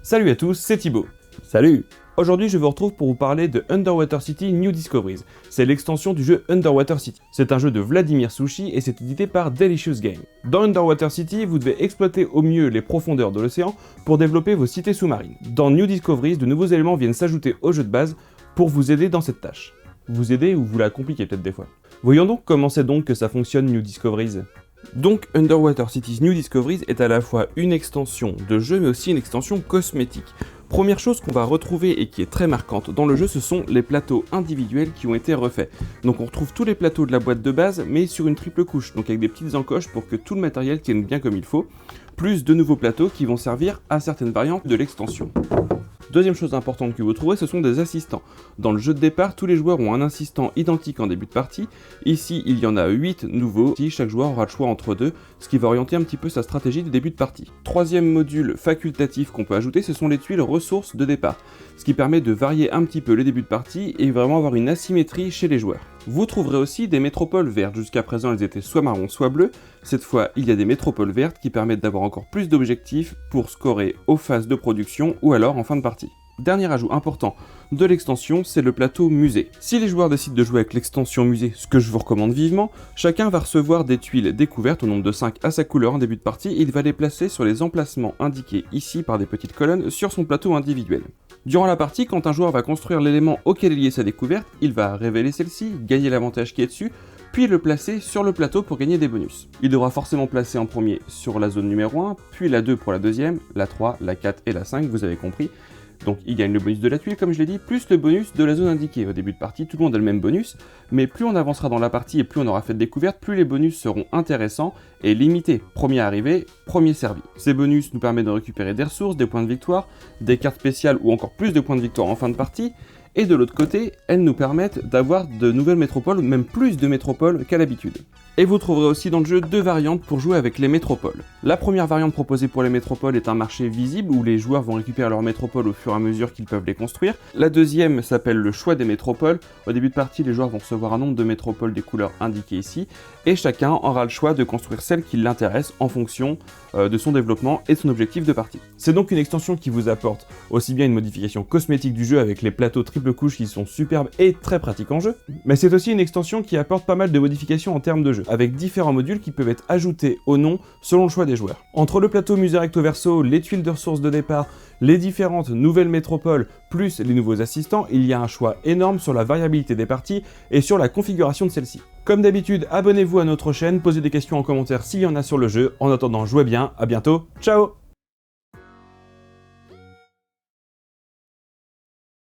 Salut à tous, c'est Thibaut. Salut. Aujourd'hui, je vous retrouve pour vous parler de Underwater City New Discoveries. C'est l'extension du jeu Underwater City. C'est un jeu de Vladimir Sushi et c'est édité par Delicious Game. Dans Underwater City, vous devez exploiter au mieux les profondeurs de l'océan pour développer vos cités sous-marines. Dans New Discoveries, de nouveaux éléments viennent s'ajouter au jeu de base pour vous aider dans cette tâche. Vous aider ou vous la compliquer peut-être des fois. Voyons donc comment c'est donc que ça fonctionne New Discoveries. Donc Underwater Cities New Discoveries est à la fois une extension de jeu mais aussi une extension cosmétique. Première chose qu'on va retrouver et qui est très marquante dans le jeu, ce sont les plateaux individuels qui ont été refaits. Donc on retrouve tous les plateaux de la boîte de base mais sur une triple couche, donc avec des petites encoches pour que tout le matériel tienne bien comme il faut, plus de nouveaux plateaux qui vont servir à certaines variantes de l'extension. Deuxième chose importante que vous trouverez, ce sont des assistants. Dans le jeu de départ, tous les joueurs ont un assistant identique en début de partie. Ici, il y en a 8 nouveaux. Chaque joueur aura le choix entre deux, ce qui va orienter un petit peu sa stratégie de début de partie. Troisième module facultatif qu'on peut ajouter, ce sont les tuiles ressources de départ, ce qui permet de varier un petit peu les débuts de partie et vraiment avoir une asymétrie chez les joueurs. Vous trouverez aussi des métropoles vertes. Jusqu'à présent, elles étaient soit marron, soit bleues. Cette fois, il y a des métropoles vertes qui permettent d'avoir encore plus d'objectifs pour scorer aux phases de production ou alors en fin de partie. Dernier ajout important de l'extension, c'est le plateau musée. Si les joueurs décident de jouer avec l'extension musée, ce que je vous recommande vivement, chacun va recevoir des tuiles découvertes au nombre de 5 à sa couleur en début de partie et il va les placer sur les emplacements indiqués ici par des petites colonnes sur son plateau individuel. Durant la partie, quand un joueur va construire l'élément auquel est liée sa découverte, il va révéler celle-ci, gagner l'avantage qui est dessus, puis le placer sur le plateau pour gagner des bonus. Il devra forcément placer en premier sur la zone numéro 1, puis la 2 pour la deuxième, la 3, la 4 et la 5, vous avez compris. Donc il gagne le bonus de la tuile comme je l'ai dit, plus le bonus de la zone indiquée. Au début de partie, tout le monde a le même bonus, mais plus on avancera dans la partie et plus on aura fait de découvertes, plus les bonus seront intéressants et limités. Premier arrivé, premier servi. Ces bonus nous permettent de récupérer des ressources, des points de victoire, des cartes spéciales ou encore plus de points de victoire en fin de partie. Et de l'autre côté, elles nous permettent d'avoir de nouvelles métropoles, même plus de métropoles qu'à l'habitude. Et vous trouverez aussi dans le jeu deux variantes pour jouer avec les métropoles. La première variante proposée pour les métropoles est un marché visible où les joueurs vont récupérer leurs métropoles au fur et à mesure qu'ils peuvent les construire. La deuxième s'appelle le choix des métropoles. Au début de partie, les joueurs vont recevoir un nombre de métropoles des couleurs indiquées ici, et chacun aura le choix de construire celle qui l'intéresse en fonction de son développement et de son objectif de partie. C'est donc une extension qui vous apporte aussi bien une modification cosmétique du jeu avec les plateaux triple couche qui sont superbes et très pratiques en jeu, mais c'est aussi une extension qui apporte pas mal de modifications en termes de jeu, avec différents modules qui peuvent être ajoutés au nom selon le choix des joueurs. Entre le plateau musée recto verso, les tuiles de ressources de départ, les différentes nouvelles métropoles, plus les nouveaux assistants, il y a un choix énorme sur la variabilité des parties et sur la configuration de celle-ci. Comme d'habitude, abonnez-vous à notre chaîne, posez des questions en commentaire s'il y en a sur le jeu. En attendant, jouez bien, à bientôt, ciao!